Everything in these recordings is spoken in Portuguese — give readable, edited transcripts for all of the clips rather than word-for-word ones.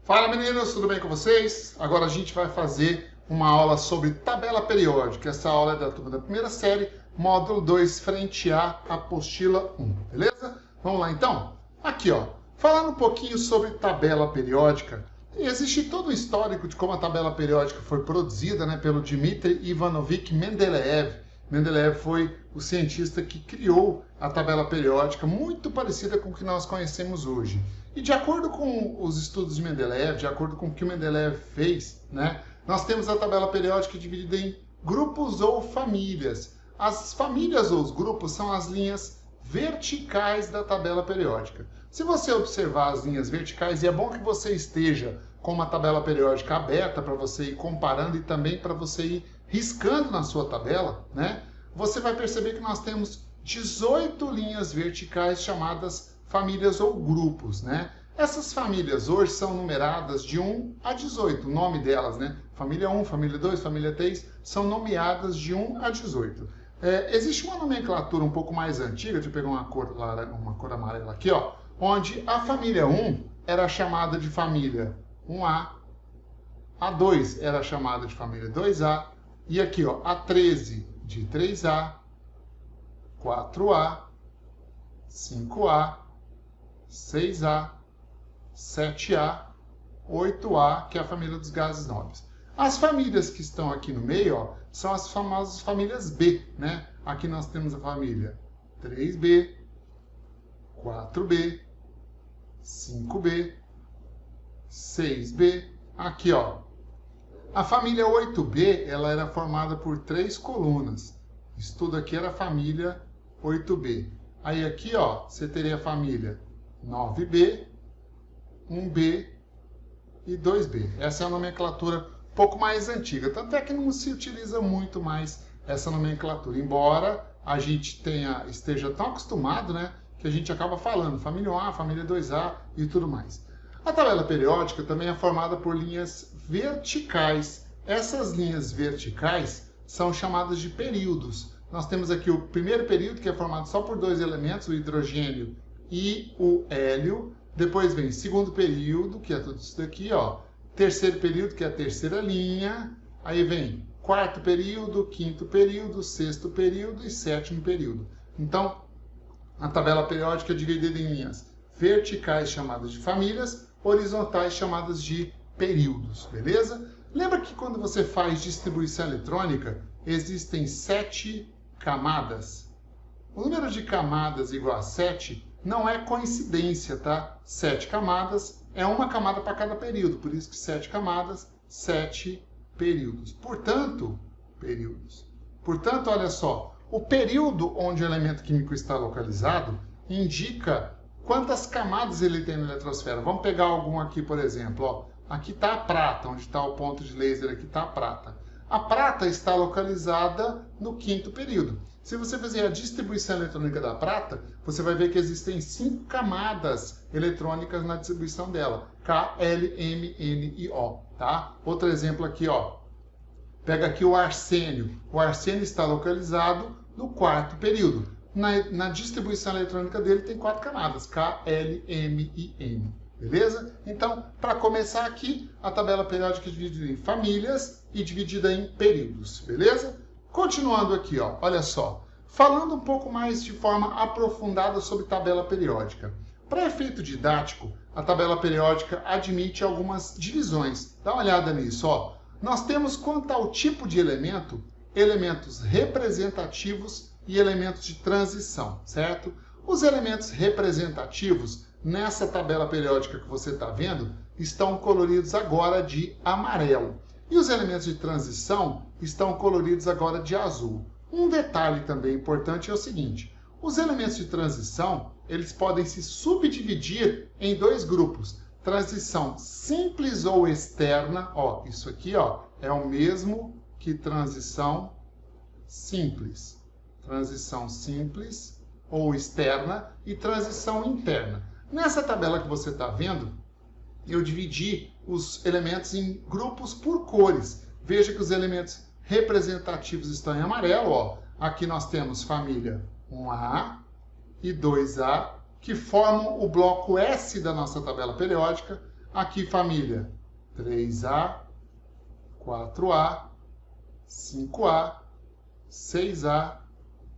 Fala meninos, tudo bem com vocês? Agora a gente vai fazer uma aula sobre tabela periódica. Essa aula é da turma da primeira série, módulo 2, frente A, apostila 1, beleza? Vamos lá então? Aqui ó, falando um pouquinho sobre tabela periódica, existe todo o histórico de como a tabela periódica foi produzida, né, pelo Dmitri Ivanovich Mendeleev. Mendeleev foi o cientista que criou a tabela periódica, muito parecida com o que nós conhecemos hoje. E de acordo com os estudos de Mendeleev, de acordo com o que o Mendeleev fez, né, nós temos a tabela periódica dividida em grupos ou famílias. As famílias ou os grupos são as linhas verticais da tabela periódica. Se você observar as linhas verticais, e é bom que você esteja com uma tabela periódica aberta para você ir comparando e também para você ir riscando na sua tabela, né? Você vai perceber que nós temos 18 linhas verticais chamadas famílias ou grupos, né? Essas famílias hoje são numeradas de 1 a 18, o nome delas, né? Família 1, família 2, família 3, são nomeadas de 1 a 18. Existe uma nomenclatura um pouco mais antiga, deixa eu pegar uma cor amarela aqui, ó, onde a família 1 era chamada de família 1A, a 2 era chamada de família 2A, e aqui, ó, a 13 de 3A, 4A, 5A, 6A, 7A, 8A, que é a família dos gases nobres. As famílias que estão aqui no meio, ó, são as famosas famílias B, né? Aqui nós temos a família 3B, 4B, 5B, 6B, aqui, ó. A família 8B, ela era formada por 3 colunas. Isso tudo aqui era a família 8B. Aí aqui, ó, você teria a família 9B, 1B e 2B. Essa é a nomenclatura um pouco mais antiga. Tanto é que não se utiliza muito mais essa nomenclatura. Embora a gente esteja tão acostumado, né, que a gente acaba falando família 1A, família 2A e tudo mais. A tabela periódica também é formada por linhas verticais. Essas linhas verticais são chamadas de períodos. Nós temos aqui o primeiro período, que é formado só por 2 elementos, o hidrogênio e o hélio. Depois vem segundo período, que é tudo isso daqui, ó. Terceiro período, que é a terceira linha. Aí vem quarto período, quinto período, sexto período e sétimo período. Então, a tabela periódica é dividida em linhas verticais, chamadas de famílias, horizontais, chamadas de períodos, beleza? Lembra que quando você faz distribuição eletrônica, existem 7 camadas? O número de camadas igual a 7 não é coincidência, tá? 7 camadas é uma camada para cada período, por isso que 7 camadas, 7 períodos. Portanto, olha só, o período onde o elemento químico está localizado indica quantas camadas ele tem na eletrosfera. Vamos pegar algum aqui, por exemplo. Ó. Aqui está a prata, onde está o ponto de laser, aqui está a prata. A prata está localizada no quinto período. Se você fizer a distribuição eletrônica da prata, você vai ver que existem 5 camadas eletrônicas na distribuição dela. K, L, M, N e O. Tá? Outro exemplo aqui, ó. Pega aqui o arsênio. O arsênio está localizado no quarto período. Na distribuição eletrônica dele tem 4 camadas, K, L, M e N, beleza? Então, para começar aqui, a tabela periódica é dividida em famílias e dividida em períodos, beleza? Continuando aqui, ó, olha só, falando um pouco mais de forma aprofundada sobre tabela periódica. Para efeito didático, a tabela periódica admite algumas divisões. Dá uma olhada nisso, ó. Nós temos, quanto ao tipo de elemento, elementos representativos e elementos de transição, certo? Os elementos representativos, nessa tabela periódica que você está vendo, estão coloridos agora de amarelo. E os elementos de transição estão coloridos agora de azul. Um detalhe também importante é o seguinte, os elementos de transição, eles podem se subdividir em 2 grupos. Transição simples ou externa, ó, isso aqui, ó, é o mesmo que transição simples. Transição simples ou externa e transição interna. Nessa tabela que você está vendo, eu dividi os elementos em grupos por cores. Veja que os elementos representativos estão em amarelo. Ó. Aqui nós temos família 1A e 2A, que formam o bloco S da nossa tabela periódica. Aqui família 3A, 4A, 5A, 6A,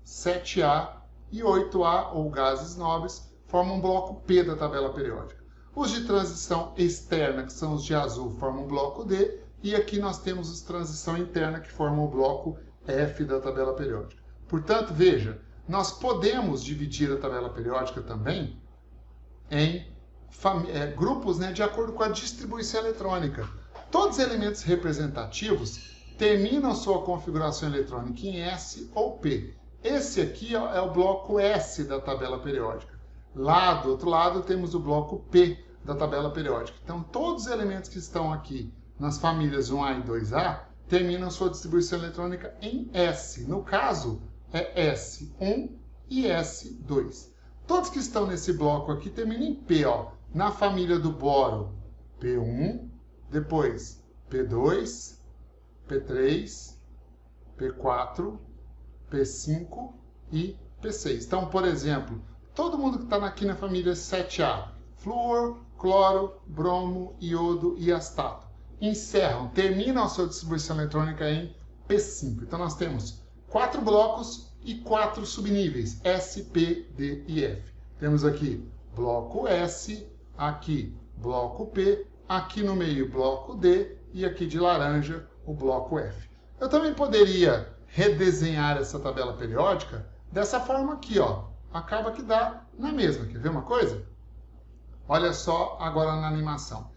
7A e 8A, ou gases nobres, formam um bloco P da tabela periódica. Os de transição externa, que são os de azul, formam o bloco D, e aqui nós temos os de transição interna, que formam o bloco F da tabela periódica. Portanto, veja, nós podemos dividir a tabela periódica também em grupos, né, de acordo com a distribuição eletrônica. Todos os elementos representativos terminam sua configuração eletrônica em S ou P. Esse aqui é o bloco S da tabela periódica. Lá do outro lado temos o bloco P da tabela periódica. Então, todos os elementos que estão aqui nas famílias 1A e 2A terminam sua distribuição eletrônica em S. No caso, é S1 e S2. Todos que estão nesse bloco aqui terminam em P. Ó. Na família do boro, P1, depois P2, P3, P4, P5 e P6. Então, por exemplo, todo mundo que está aqui na família 7A, flúor, cloro, bromo, iodo e astato, terminam a sua distribuição eletrônica em P5. Então, nós temos 4 blocos e 4 subníveis, S, P, D e F. Temos aqui bloco S, aqui bloco P, aqui no meio bloco D e aqui de laranja o bloco F. Eu também poderia redesenhar essa tabela periódica dessa forma aqui, ó. Acaba que dá na mesma. Quer ver uma coisa? Olha só agora na animação.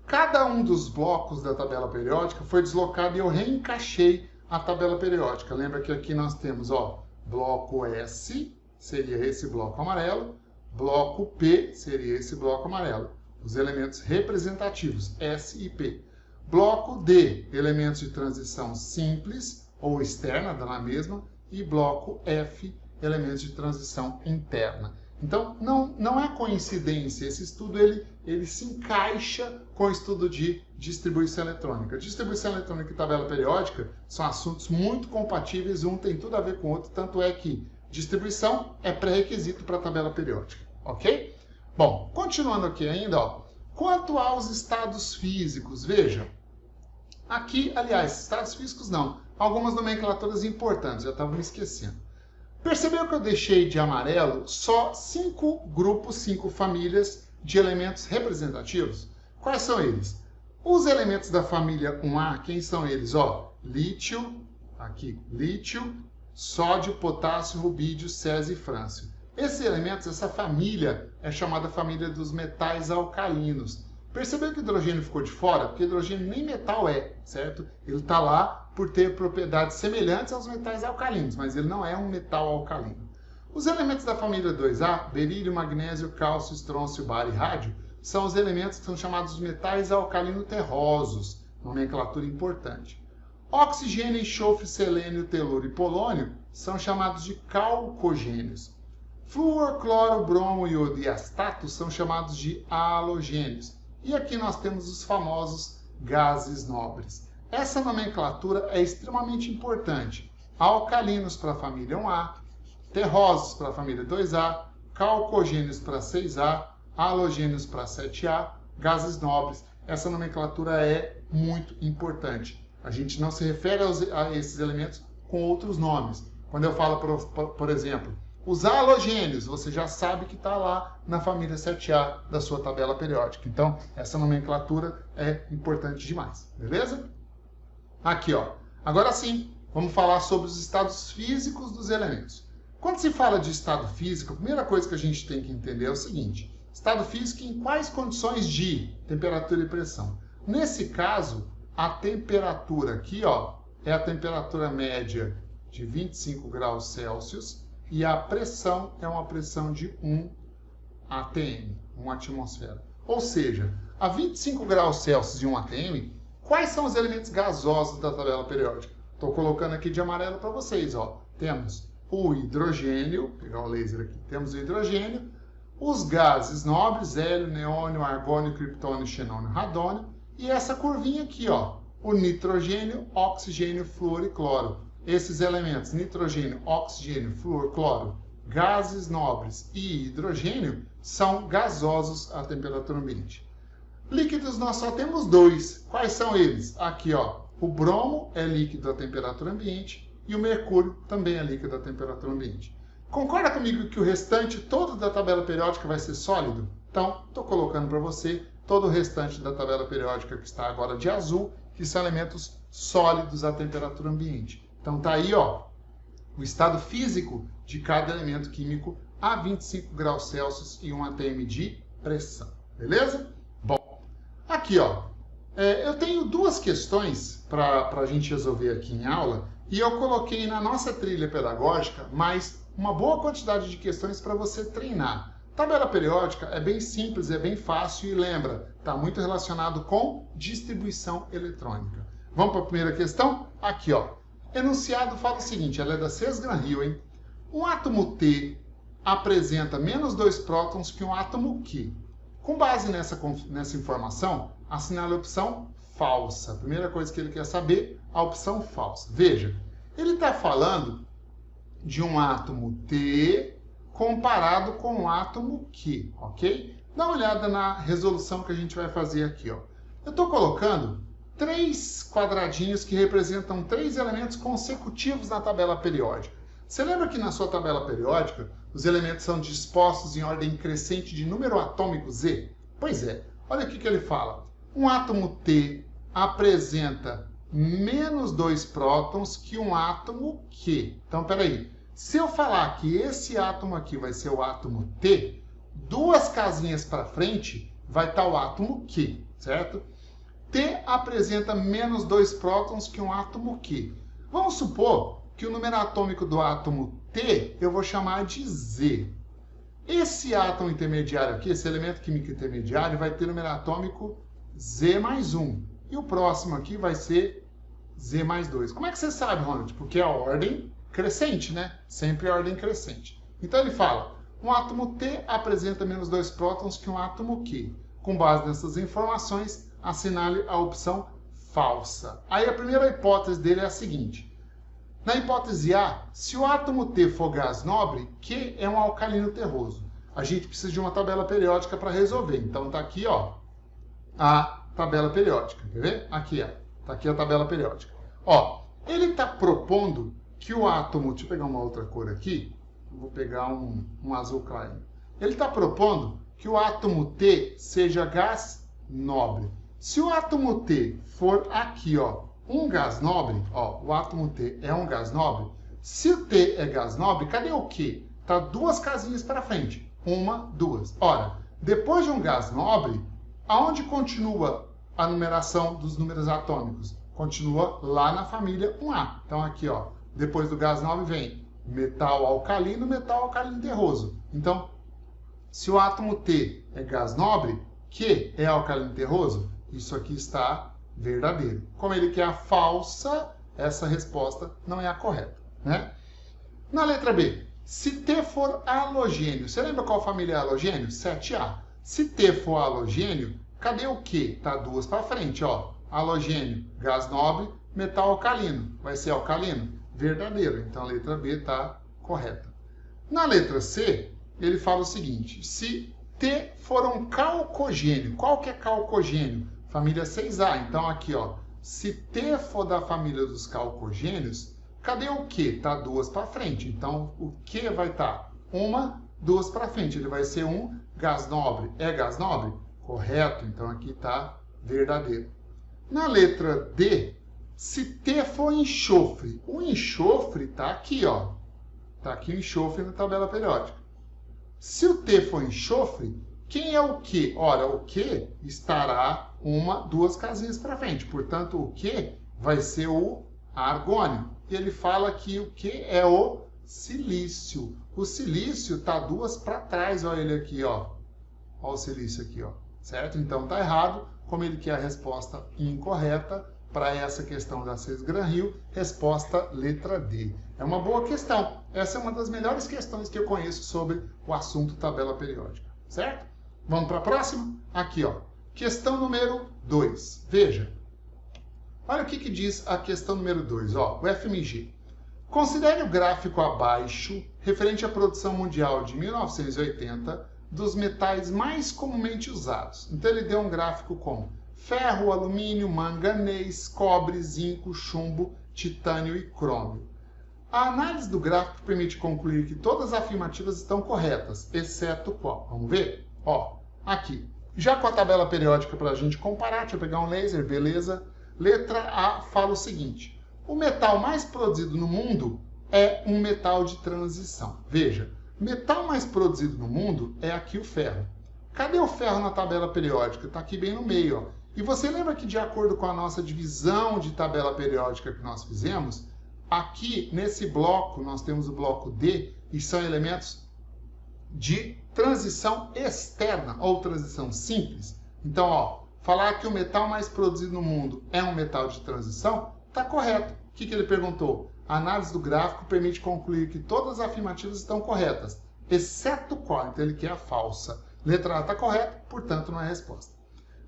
Cada um dos blocos da tabela periódica foi deslocado e eu reencaixei a tabela periódica. Lembra que aqui nós temos, ó, bloco S, seria esse bloco amarelo, bloco P, seria esse bloco amarelo. Os elementos representativos, S e P. Bloco D, elementos de transição simples ou externa, dá na mesma, e bloco F, elementos de transição interna. Então, não é coincidência, esse estudo ele se encaixa com o estudo de distribuição eletrônica. Distribuição eletrônica e tabela periódica são assuntos muito compatíveis, um tem tudo a ver com o outro, tanto é que distribuição é pré-requisito para a tabela periódica, ok? Bom, continuando aqui ainda, ó, quanto aos estados físicos, veja, aqui, aliás, estados físicos não, algumas nomenclaturas importantes, já estava me esquecendo. Percebeu que eu deixei de amarelo só 5 grupos, 5 famílias de elementos representativos? Quais são eles? Os elementos da família 1A, quem são eles? Ó, lítio, aqui, lítio, sódio, potássio, rubídio, césio e frâncio. Esses elementos, essa família, é chamada família dos metais alcalinos. Percebeu que o hidrogênio ficou de fora? Porque hidrogênio nem metal é, certo? Ele está lá por ter propriedades semelhantes aos metais alcalinos, mas ele não é um metal alcalino. Os elementos da família 2A, berílio, magnésio, cálcio, estrôncio, bário e rádio, são os elementos que são chamados de metais alcalino-terrosos, nomenclatura importante. Oxigênio, enxofre, selênio, telúrio e polônio são chamados de calcogênios. Flúor, cloro, bromo, iodo e astato são chamados de halogênios. E aqui nós temos os famosos gases nobres. Essa nomenclatura é extremamente importante. Alcalinos para a família 1A, terrosos para a família 2A, calcogênios para 6A, halogênios para 7A, gases nobres. Essa nomenclatura é muito importante. A gente não se refere a esses elementos com outros nomes. Quando eu falo, por exemplo, os halogênios, você já sabe que está lá na família 7A da sua tabela periódica. Então, essa nomenclatura é importante demais, beleza? Aqui, ó. Agora sim, vamos falar sobre os estados físicos dos elementos. Quando se fala de estado físico, a primeira coisa que a gente tem que entender é o seguinte: estado físico em quais condições de temperatura e pressão? Nesse caso, a temperatura aqui, ó, é a temperatura média de 25 graus Celsius e a pressão é uma pressão de 1 atm, 1 atmosfera. Ou seja, a 25 graus Celsius e 1 atm, quais são os elementos gasosos da tabela periódica? Estou colocando aqui de amarelo para vocês, ó. Temos o hidrogênio, vou pegar o laser aqui, temos o hidrogênio, os gases nobres, hélio, neônio, argônio, criptônio, xenônio, radônio, e essa curvinha aqui, ó, o nitrogênio, oxigênio, flúor e cloro. Esses elementos, nitrogênio, oxigênio, flúor, cloro, gases nobres e hidrogênio, são gasosos à temperatura ambiente. Líquidos nós só temos dois. Quais são eles? Aqui, ó. O bromo é líquido à temperatura ambiente e o mercúrio também é líquido à temperatura ambiente. Concorda comigo que o restante todo da tabela periódica vai ser sólido? Então, estou colocando para você todo o restante da tabela periódica que está agora de azul, que são elementos sólidos à temperatura ambiente. Então, tá aí, ó, o estado físico de cada elemento químico a 25 graus Celsius e 1 atm de pressão. Beleza? Bom, aqui, ó, eu tenho duas questões para a gente resolver aqui em aula e eu coloquei na nossa trilha pedagógica mais uma boa quantidade de questões para você treinar. Tabela periódica é bem simples, é bem fácil e lembra, está muito relacionado com distribuição eletrônica. Vamos para a primeira questão? Aqui, ó. Enunciado fala o seguinte, ela é da Cesgran-Hill, hein? Um átomo T apresenta menos 2 prótons que um átomo Q. Com base nessa informação, assinale a opção falsa. A primeira coisa que ele quer saber, a opção falsa. Veja, ele está falando de um átomo T comparado com um átomo Q, ok? Dá uma olhada na resolução que a gente vai fazer aqui, ó. Eu estou colocando 3 quadradinhos que representam 3 elementos consecutivos na tabela periódica. Você lembra que na sua tabela periódica os elementos são dispostos em ordem crescente de número atômico Z? Pois é, olha o que ele fala. Um átomo T apresenta menos 2 prótons que um átomo Q. Então, peraí. Se eu falar que esse átomo aqui vai ser o átomo T, 2 casinhas para frente vai estar o átomo Q, certo? T apresenta menos 2 prótons que um átomo Q. Vamos supor que o número atômico do átomo T eu vou chamar de Z. Esse átomo intermediário aqui, esse elemento químico intermediário, vai ter número atômico Z mais 1. E o próximo aqui vai ser Z mais 2. Como é que você sabe, Ronald? Porque é a ordem crescente, né? Sempre a ordem crescente. Então ele fala, um átomo T apresenta menos 2 prótons que um átomo Q. Com base nessas informações, assinale a opção falsa. Aí a primeira hipótese dele é a seguinte. Na hipótese A, se o átomo T for gás nobre, Q é um alcalino terroso. A gente precisa de uma tabela periódica para resolver. Então tá aqui, ó, a tabela periódica. Quer ver? Aqui, ó. Tá aqui a tabela periódica. Ó, ele está propondo que o átomo... Deixa eu pegar uma outra cor aqui. Vou pegar um azul claro. Ele está propondo que o átomo T seja gás nobre. Se o átomo T for aqui, ó, um gás nobre, ó, o átomo T é um gás nobre. Se o T é gás nobre, cadê o Q? Tá 2 casinhas para frente. 1, 2. Ora, depois de um gás nobre, aonde continua a numeração dos números atômicos? Continua lá na família 1A. Então aqui, ó, depois do gás nobre vem metal alcalino terroso. Então, se o átomo T é gás nobre, Q é alcalino terroso, isso aqui está verdadeiro. Como ele quer a falsa, essa resposta não é a correta, né? Na letra B, se T for halogênio, você lembra qual família é halogênio? 7A. Se T for halogênio, cadê o Q? Tá 2 para frente, ó. Halogênio, gás nobre, metal alcalino. Vai ser alcalino? Verdadeiro. Então a letra B está correta. Na letra C, ele fala o seguinte, se T for um calcogênio, qual que é calcogênio? Família 6A. Então aqui, ó, se T for da família dos calcogênios, cadê o Q? Tá 2 para frente. Então o Q vai estar 1, 2 para frente. Ele vai ser um gás nobre. É gás nobre? Correto. Então aqui está verdadeiro. Na letra D, se T for enxofre, o enxofre está aqui, ó. Está aqui o enxofre na tabela periódica. Se o T for enxofre, quem é o Q? Ora, o Q estará 1, 2 casinhas para frente. Portanto, o Q vai ser o argônio. E ele fala que o Q é o silício. O silício está 2 para trás. Olha ele aqui, ó. Olha o silício aqui, ó. Certo? Então está errado. Como ele quer a resposta incorreta para essa questão da Cesgran-Hill, resposta letra D. É uma boa questão. Essa é uma das melhores questões que eu conheço sobre o assunto tabela periódica. Certo? Vamos para a próxima? Aqui, ó. Questão número 2. Veja. Olha o que diz a questão número 2, ó, o FMG. Considere o gráfico abaixo, referente à produção mundial de 1980, dos metais mais comumente usados. Então ele deu um gráfico com ferro, alumínio, manganês, cobre, zinco, chumbo, titânio e crômio. A análise do gráfico permite concluir que todas as afirmativas estão corretas, exceto qual? Vamos ver? Ó, aqui. Já com a tabela periódica para a gente comparar, deixa eu pegar um laser, beleza? Letra A fala o seguinte: o metal mais produzido no mundo é um metal de transição. Veja, metal mais produzido no mundo é aqui o ferro. Cadê o ferro na tabela periódica? Está aqui bem no meio, ó. E você lembra que de acordo com a nossa divisão de tabela periódica que nós fizemos, aqui nesse bloco nós temos o bloco D e são elementos de transição externa ou transição simples. Então, ó, falar que o metal mais produzido no mundo é um metal de transição, está correto. O que ele perguntou? A análise do gráfico permite concluir que todas as afirmativas estão corretas, exceto qual? Então ele quer a falsa. Letra A está correta, portanto não é a resposta.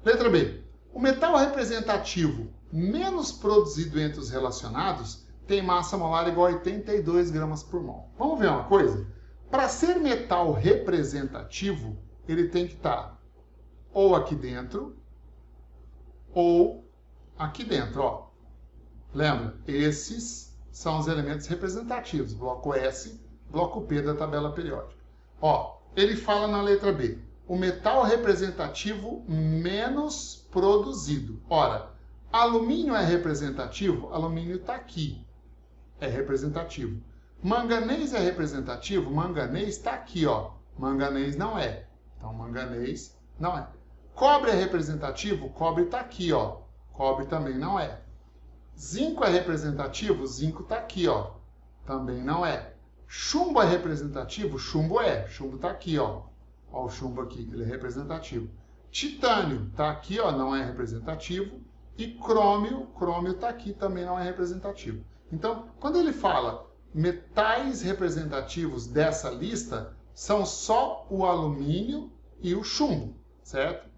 Letra B. O metal representativo menos produzido entre os relacionados tem massa molar igual a 82 gramas por mol. Vamos ver uma coisa? Para ser metal representativo, ele tem que estar ou aqui dentro, ou aqui dentro. Ó. Lembra? Esses são os elementos representativos. Bloco S, bloco P da tabela periódica. Ó, ele fala na letra B. O metal representativo menos produzido. Ora, alumínio é representativo? Alumínio está aqui. É representativo. Manganês é representativo? Manganês está aqui, ó. Manganês não é. Então, manganês não é. Cobre é representativo? Cobre está aqui, ó. Cobre também não é. Zinco é representativo? Zinco está aqui, ó. Também não é. Chumbo é representativo? Chumbo é. Chumbo está aqui, ó. Ó o chumbo aqui, ele é representativo. Titânio está aqui, ó, não é representativo. E crômio está aqui, também não é representativo. Então, quando ele fala metais representativos dessa lista, são só o alumínio e o chumbo, certo?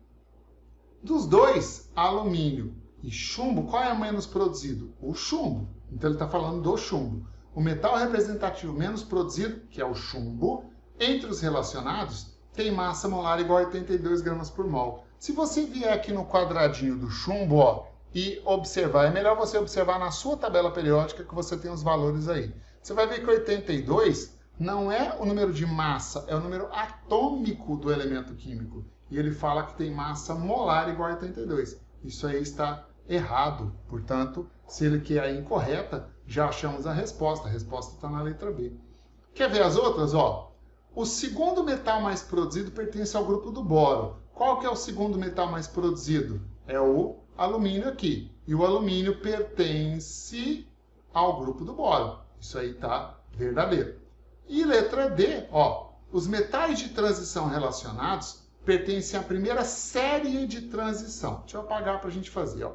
Dos dois, alumínio e chumbo, qual é o menos produzido? O chumbo. Então ele está falando do chumbo. O metal representativo menos produzido, que é o chumbo, entre os relacionados, tem massa molar igual a 82 gramas por mol. Se você vier aqui no quadradinho do chumbo, ó, e observar, é melhor você observar na sua tabela periódica que você tem os valores aí. Você vai ver que 82 não é o número de massa, é o número atômico do elemento químico. E ele fala que tem massa molar igual a 82. Isso aí está errado. Portanto, se ele quer a incorreta, já achamos a resposta. A resposta está na letra B. Quer ver as outras? Ó, o segundo metal mais produzido pertence ao grupo do boro. Qual que é o segundo metal mais produzido? É o alumínio aqui. E o alumínio pertence ao grupo do boro. Isso aí está verdadeiro. E letra D, ó, os metais de transição relacionados pertencem à primeira série de transição. Deixa eu apagar para a gente fazer. Ó.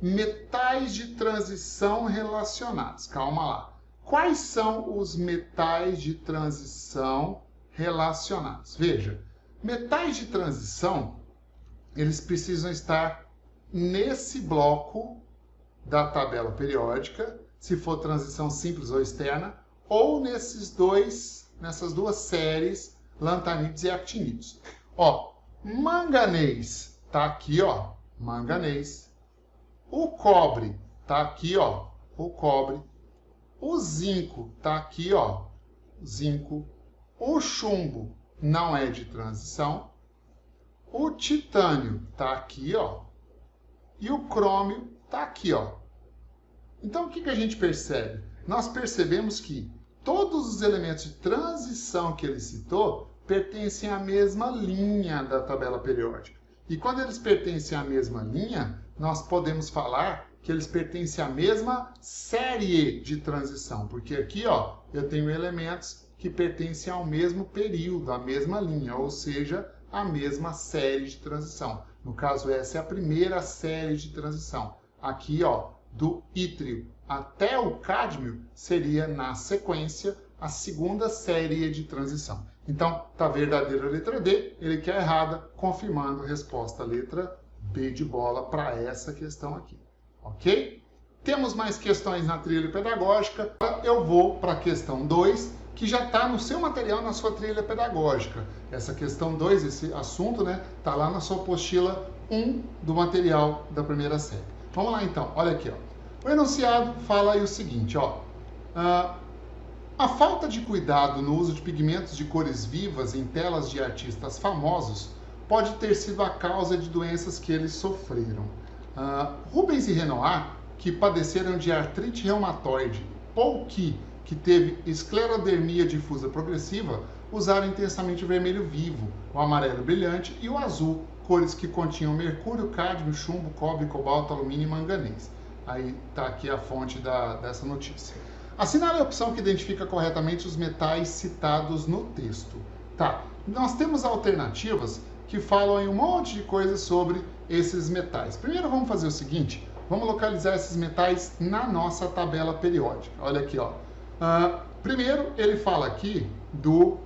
Metais de transição relacionados. Calma lá. Quais são os metais de transição relacionados? Veja, metais de transição, eles precisam estar nesse bloco da tabela periódica, se for transição simples ou externa, ou nessas duas séries, lantanídeos e actinídeos. Ó, manganês tá aqui, ó, manganês. O cobre tá aqui, ó, o cobre. O zinco tá aqui, ó, zinco. O chumbo não é de transição. O titânio tá aqui, ó. E o crômio tá aqui, ó. Então, o que a gente percebe? Nós percebemos que todos os elementos de transição que ele citou pertencem à mesma linha da tabela periódica. E quando eles pertencem à mesma linha, nós podemos falar que eles pertencem à mesma série de transição. Porque aqui, ó, eu tenho elementos que pertencem ao mesmo período, à mesma linha, ou seja, à mesma série de transição. No caso, essa é a primeira série de transição. Aqui, ó, do ítrio até o cádmio seria, na sequência, a segunda série de transição. Então, está verdadeira a letra D, ele quer errada, confirmando a resposta letra B de bola para essa questão aqui. Ok? Temos mais questões na trilha pedagógica. Eu vou para a questão 2, que já está no seu material, na sua trilha pedagógica. Essa questão 2, esse assunto, né, está lá na sua apostila 1 do material da primeira série. Vamos lá então, olha aqui, ó. O enunciado fala aí o seguinte, ó. A falta de cuidado no uso de pigmentos de cores vivas em telas de artistas famosos pode ter sido a causa de doenças que eles sofreram. Rubens e Renoir, que padeceram de artrite reumatoide, Pouquet, que teve esclerodermia difusa progressiva, usaram intensamente o vermelho vivo, o amarelo brilhante e o azul, cores que continham mercúrio, cádmio, chumbo, cobre, cobalto, alumínio e manganês. Aí está aqui a fonte dessa notícia. Assinale a opção que identifica corretamente os metais citados no texto. Tá, nós temos alternativas que falam aí um monte de coisas sobre esses metais. Primeiro vamos fazer o seguinte, vamos localizar esses metais na nossa tabela periódica. Olha aqui, ó. Primeiro ele fala aqui do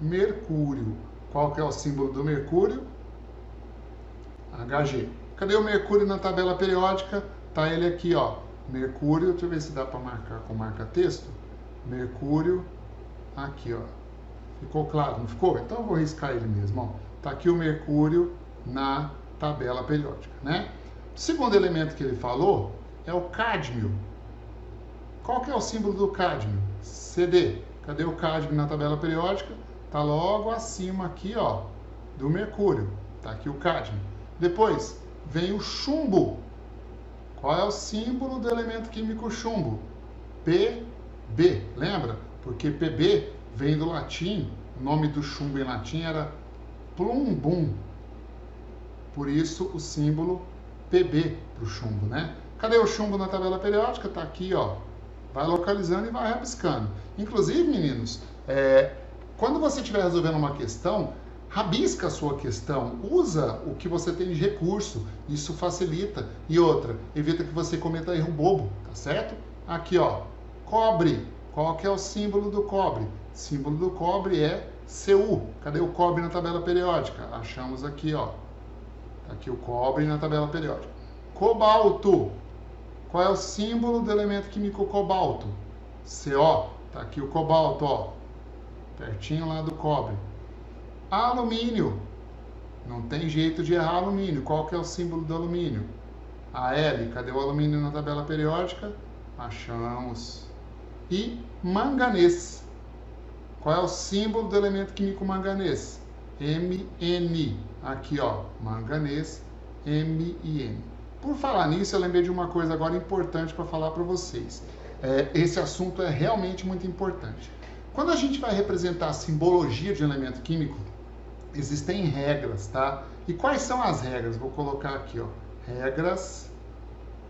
mercúrio. Qual que é o símbolo do mercúrio? Hg. Cadê o mercúrio na tabela periódica? Tá ele aqui, ó. Mercúrio, deixa eu ver se dá para marcar com marca-texto. Mercúrio, aqui, ó. Ficou claro, não ficou? Então eu vou riscar ele mesmo, ó. Tá aqui o mercúrio na tabela periódica, né? O segundo elemento que ele falou é o cádmio. Qual que é o símbolo do cádmio? Cd. Cadê o cádmio na tabela periódica? Tá logo acima aqui, ó, do mercúrio. Tá aqui o cádmio. Depois vem o chumbo. Qual é o símbolo do elemento químico chumbo? Pb. Lembra? Porque Pb vem do latim, o nome do chumbo em latim era plumbum. Por isso o símbolo Pb para o chumbo, né? Cadê o chumbo na tabela periódica? Tá aqui, ó. Vai localizando e vai rabiscando. Inclusive, meninos, quando você estiver resolvendo uma questão, rabisca a sua questão, usa o que você tem de recurso, isso facilita. E outra, evita que você cometa erro bobo, tá certo? Aqui, ó, cobre. Qual que é o símbolo do cobre? O símbolo do cobre é Cu. Cadê o cobre na tabela periódica? Achamos aqui, ó. Tá aqui o cobre na tabela periódica. Cobalto. Qual é o símbolo do elemento químico cobalto? Co. Tá aqui o cobalto, ó. Pertinho lá do cobre. Alumínio. Não tem jeito de errar alumínio. Qual que é o símbolo do alumínio? Al. Cadê o alumínio na tabela periódica? Achamos. E manganês. Qual é o símbolo do elemento químico manganês? Mn. Aqui, ó. Manganês. MiN. Por falar nisso, eu lembrei de uma coisa agora importante para falar para vocês. Esse assunto é realmente muito importante. Quando a gente vai representar a simbologia de um elemento químico, existem regras, tá? E quais são as regras? Vou colocar aqui, ó. Regras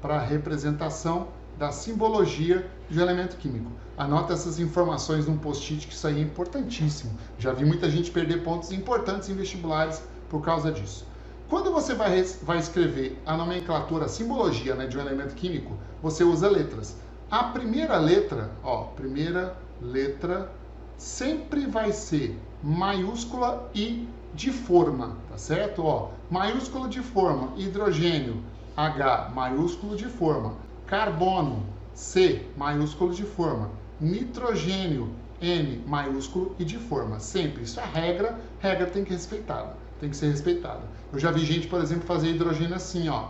para representação da simbologia de um elemento químico. Anota essas informações num post-it, que isso aí é importantíssimo. Já vi muita gente perder pontos importantes em vestibulares por causa disso. Quando você vai escrever a nomenclatura, a simbologia, né, de um elemento químico, você usa letras. A primeira letra, ó, primeira letra sempre vai ser maiúscula e de forma, tá certo? Ó, maiúsculo de forma, hidrogênio, H, maiúsculo de forma, carbono, C, maiúsculo de forma, nitrogênio, N, maiúsculo e de forma. Sempre, isso é regra, regra tem que ser respeitada. Eu já vi gente, por exemplo, fazer hidrogênio assim, ó,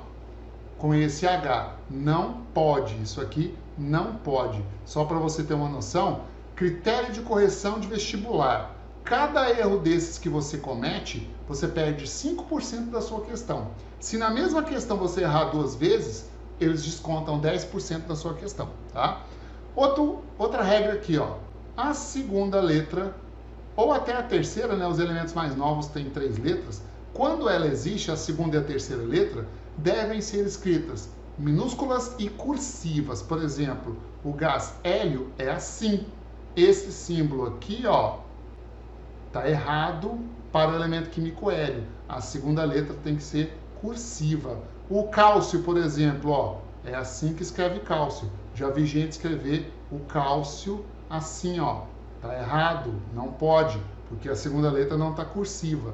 com esse H. Não pode, isso aqui não pode. Só para você ter uma noção, critério de correção de vestibular. Cada erro desses que você comete, você perde 5% da sua questão. Se na mesma questão você errar 2 vezes, eles descontam 10% da sua questão, tá? Outra regra aqui, ó. A segunda letra, ou até a terceira, né? Os elementos mais novos têm 3 letras. Quando ela existe, a segunda e a terceira letra devem ser escritas minúsculas e cursivas. Por exemplo, o gás hélio é assim. Esse símbolo aqui, ó, tá errado para o elemento químico hélio. A segunda letra tem que ser cursiva. O cálcio, por exemplo, ó, é assim que escreve cálcio. Já vi gente escrever o cálcio assim, ó. Tá errado, não pode, porque a segunda letra não tá cursiva.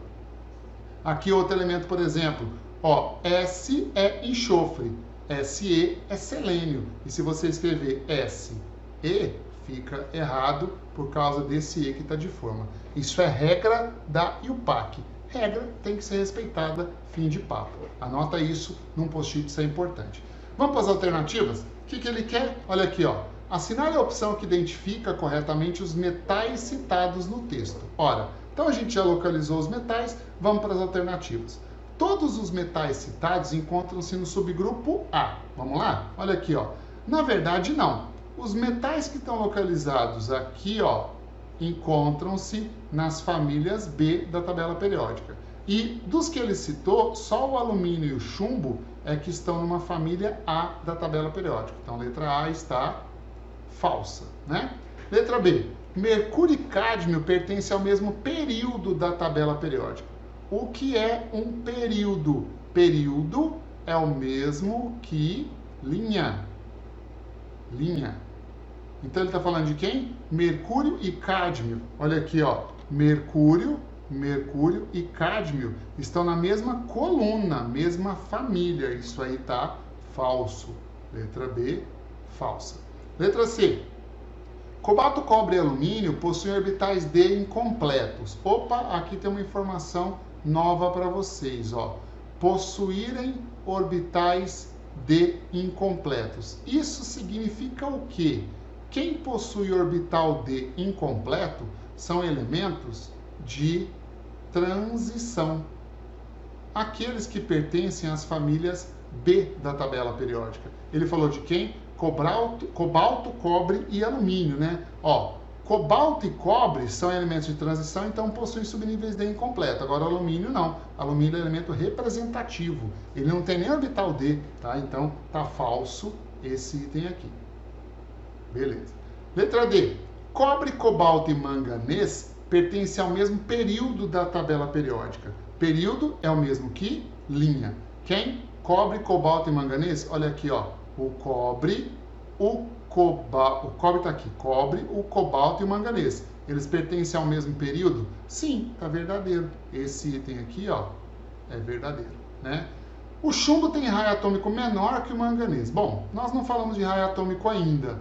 Aqui outro elemento, por exemplo, ó, S é enxofre, Se é selênio. E se você escrever Se, fica errado por causa desse E que está de forma. Isso é regra da IUPAC. Regra tem que ser respeitada, fim de papo. Anota isso num post-it, isso é importante. Vamos para as alternativas? O que ele quer? Olha aqui, ó. Assinale a opção que identifica corretamente os metais citados no texto. Ora, então a gente já localizou os metais, vamos para as alternativas. Todos os metais citados encontram-se no subgrupo A. Vamos lá? Olha aqui, ó. Na verdade, não. Os metais que estão localizados aqui, ó, encontram-se nas famílias B da tabela periódica. E dos que ele citou, só o alumínio e o chumbo é que estão numa família A da tabela periódica. Então, letra A está falsa, né? Letra B. Mercúrio e cádmio pertencem ao mesmo período da tabela periódica. O que é um período? Período é o mesmo que linha. Linha. Então ele está falando de quem? Mercúrio e cádmio. Olha aqui, ó. Mercúrio e cádmio estão na mesma coluna, mesma família. Isso aí tá falso. Letra B, falsa. Letra C. Cobalto, cobre e alumínio possuem orbitais D incompletos. Opa, aqui tem uma informação nova para vocês, ó. Possuírem orbitais D incompletos. Isso significa o quê? Quem possui orbital D incompleto são elementos de transição. Aqueles que pertencem às famílias B da tabela periódica. Ele falou de quem? Cobalto, cobre e alumínio, né? Ó, cobalto e cobre são elementos de transição, então possuem subníveis D incompleto. Agora, alumínio não. Alumínio é elemento representativo. Ele não tem nem orbital D, tá? Então, tá falso esse item aqui. Beleza. Letra D. Cobre, cobalto e manganês pertencem ao mesmo período da tabela periódica. Período é o mesmo que linha. Quem? Cobre, cobalto e manganês? Olha aqui, ó. O cobre está aqui. Cobre, o cobalto e o manganês. Eles pertencem ao mesmo período? Sim, tá verdadeiro. Esse item aqui, ó, é verdadeiro, né? O chumbo tem raio atômico menor que o manganês. Bom, nós não falamos de raio atômico ainda.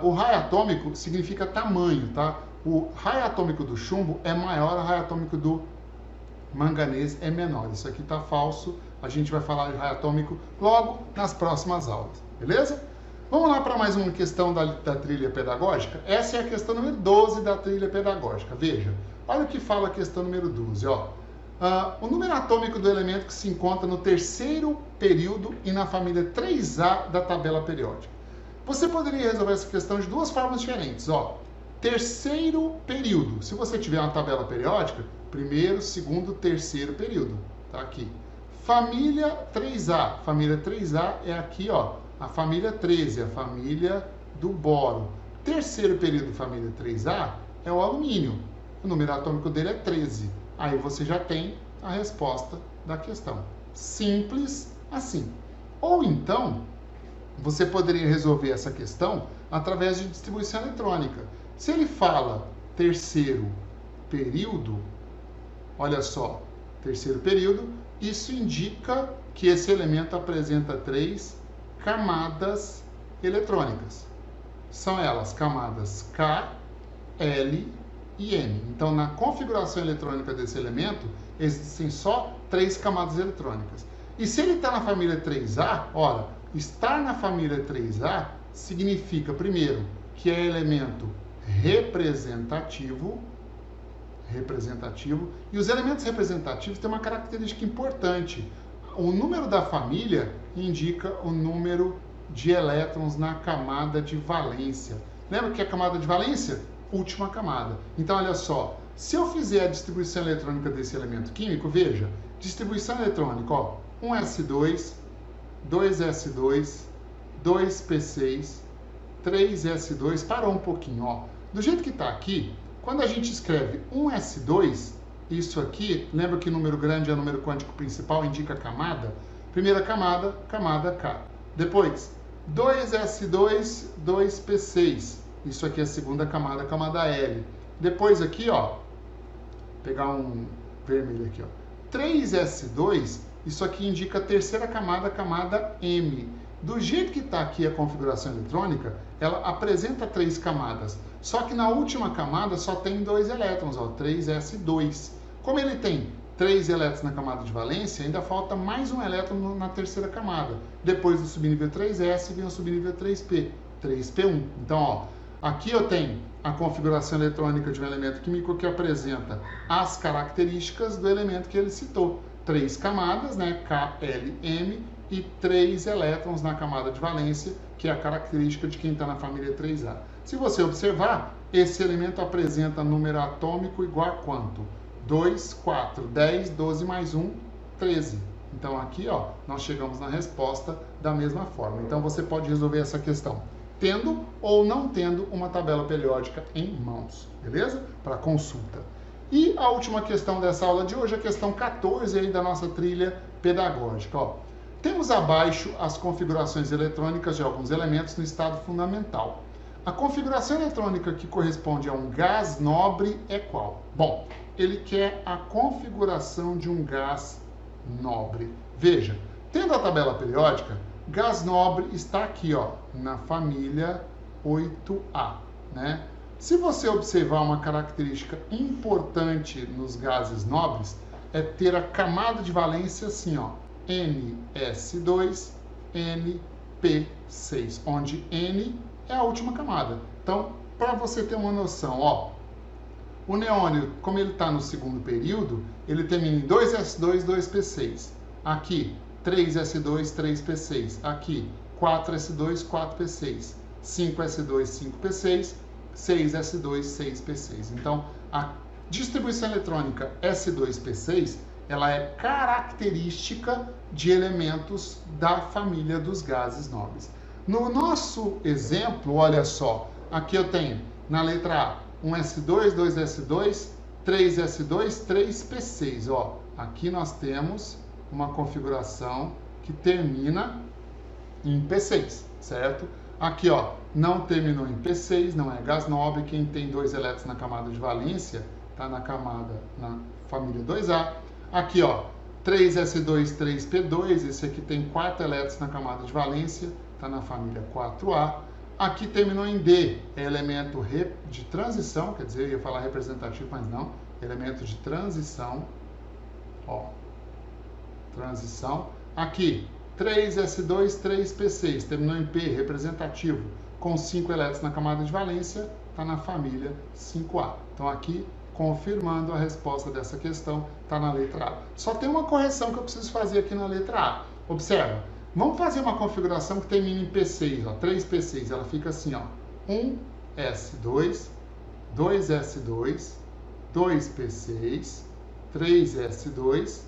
O raio atômico significa tamanho, tá? O raio atômico do chumbo é maior, o raio atômico do manganês é menor. Isso aqui está falso. A gente vai falar de raio atômico logo nas próximas aulas, beleza? Vamos lá para mais uma questão da trilha pedagógica. Essa é a questão número 12 da trilha pedagógica. Veja, olha o que fala a questão número 12. Ó. O número atômico do elemento que se encontra no terceiro período e na família 3A da tabela periódica. Você poderia resolver essa questão de duas formas diferentes. Ó. Terceiro período. Se você tiver uma tabela periódica, primeiro, segundo, terceiro período. Tá aqui. Família 3A. Família 3A é aqui, ó. A família 13, a família do boro. Terceiro período, família 3A, é o alumínio. O número atômico dele é 13. Aí você já tem a resposta da questão. Simples assim. Ou então, você poderia resolver essa questão através de distribuição eletrônica. Se ele fala terceiro período, olha só, terceiro período, isso indica que esse elemento apresenta 3 camadas eletrônicas. São elas camadas K, L e M. Então, na configuração eletrônica desse elemento, existem só 3 camadas eletrônicas. E se ele está na família 3A, ora, estar na família 3A significa, primeiro, que é elemento representativo, e os elementos representativos têm uma característica importante. O número da família indica o número de elétrons na camada de valência. Lembra que é a camada de valência? Última camada. Então, olha só, se eu fizer a distribuição eletrônica desse elemento químico, veja, distribuição eletrônica, ó, 1s2, 2s2, 2p6, 3s2, parou um pouquinho, ó. Do jeito que está aqui, quando a gente escreve 1s2, isso aqui, lembra que número grande é o número quântico principal, indica camada? Primeira camada, camada K. Depois, 2s2, 2p6. Isso aqui é a segunda camada, camada L. Depois aqui, ó, pegar um vermelho aqui, ó. 3s2, isso aqui indica a terceira camada, camada M. Do jeito que está aqui a configuração eletrônica, ela apresenta 3 camadas. Só que na última camada só tem 2 elétrons, ó, 3s2. Como ele tem 3 elétrons na camada de valência, ainda falta mais um elétron na terceira camada. Depois do subnível 3s vem o subnível 3p, 3p1. Então, ó, aqui eu tenho a configuração eletrônica de um elemento químico que apresenta as características do elemento que ele citou. 3 camadas, né, K, L, M, e 3 elétrons na camada de valência, que é a característica de quem está na família 3A. Se você observar, esse elemento apresenta número atômico igual a quanto? 2, 4, 10, 12 mais 1, 13. Então aqui, ó, nós chegamos na resposta da mesma forma. Então você pode resolver essa questão tendo ou não tendo uma tabela periódica em mãos, beleza? Para consulta. E a última questão dessa aula de hoje, a questão 14 aí da nossa trilha pedagógica, ó. Temos abaixo as configurações eletrônicas de alguns elementos no estado fundamental. A configuração eletrônica que corresponde a um gás nobre é qual? Bom, ele quer a configuração de um gás nobre. Veja, tendo a tabela periódica, gás nobre está aqui, ó, na família 8A, né? Se você observar uma característica importante nos gases nobres, é ter a camada de valência assim, ó, NS2, NP6, onde N é a última camada. Então, para você ter uma noção, ó, o neônio, como ele está no segundo período, ele termina em 2s2, 2p6. Aqui, 3s2, 3p6. Aqui, 4s2, 4p6. 5s2, 5p6. 6s2, 6p6. Então, a distribuição eletrônica S2p6, ela é característica de elementos da família dos gases nobres. No nosso exemplo, olha só, aqui eu tenho, na letra A, um S2, 2s2, 3s2, 3p6. Ó, aqui nós temos uma configuração que termina em P6, certo? Aqui, ó, não terminou em P6, não é gás nobre. Quem tem 2 elétrons na camada de valência, está na família 2A. Aqui, ó, 3s2, 3p2, esse aqui tem 4 elétrons na camada de valência, está na família 4A. Aqui terminou em D, é elemento de transição, quer dizer, eu ia falar representativo, mas não, elemento de transição, ó, transição. Aqui, 3s2, 3p6, terminou em P, representativo, com 5 elétrons na camada de valência, está na família 5A. Então aqui, confirmando a resposta dessa questão, está na letra A. Só tem uma correção que eu preciso fazer aqui na letra A. Observa, vamos fazer uma configuração que termina em P6, ó, 3p6, ela fica assim, ó, 1s2, 2s2, 2p6, 3s2,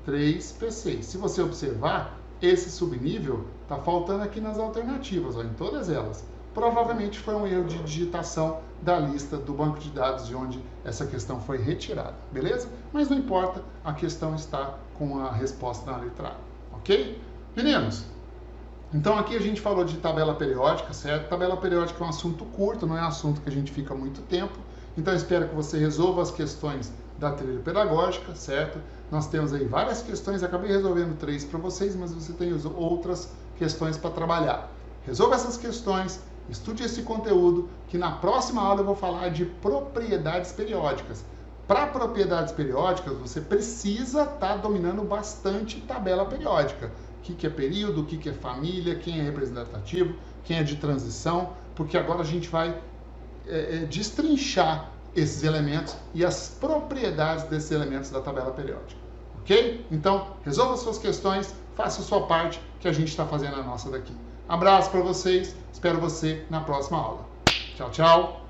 3p6. Se você observar, esse subnível está faltando aqui nas alternativas, ó, em todas elas. Provavelmente foi um erro de digitação da lista do banco de dados de onde essa questão foi retirada, beleza? Mas não importa, a questão está com a resposta na letra A, ok? Meninos, então aqui a gente falou de tabela periódica, certo? Tabela periódica é um assunto curto, não é um assunto que a gente fica muito tempo. Então eu espero que você resolva as questões da trilha pedagógica, certo? Nós temos aí várias questões, acabei resolvendo 3 para vocês, mas você tem outras questões para trabalhar. Resolva essas questões, estude esse conteúdo, que na próxima aula eu vou falar de propriedades periódicas. Para propriedades periódicas, você precisa estar dominando bastante tabela periódica. O que é período, o que é família, quem é representativo, quem é de transição, porque agora a gente vai destrinchar esses elementos e as propriedades desses elementos da tabela periódica. Ok? Então, resolva suas questões, faça a sua parte, que a gente está fazendo a nossa daqui. Abraço para vocês, espero você na próxima aula. Tchau, tchau!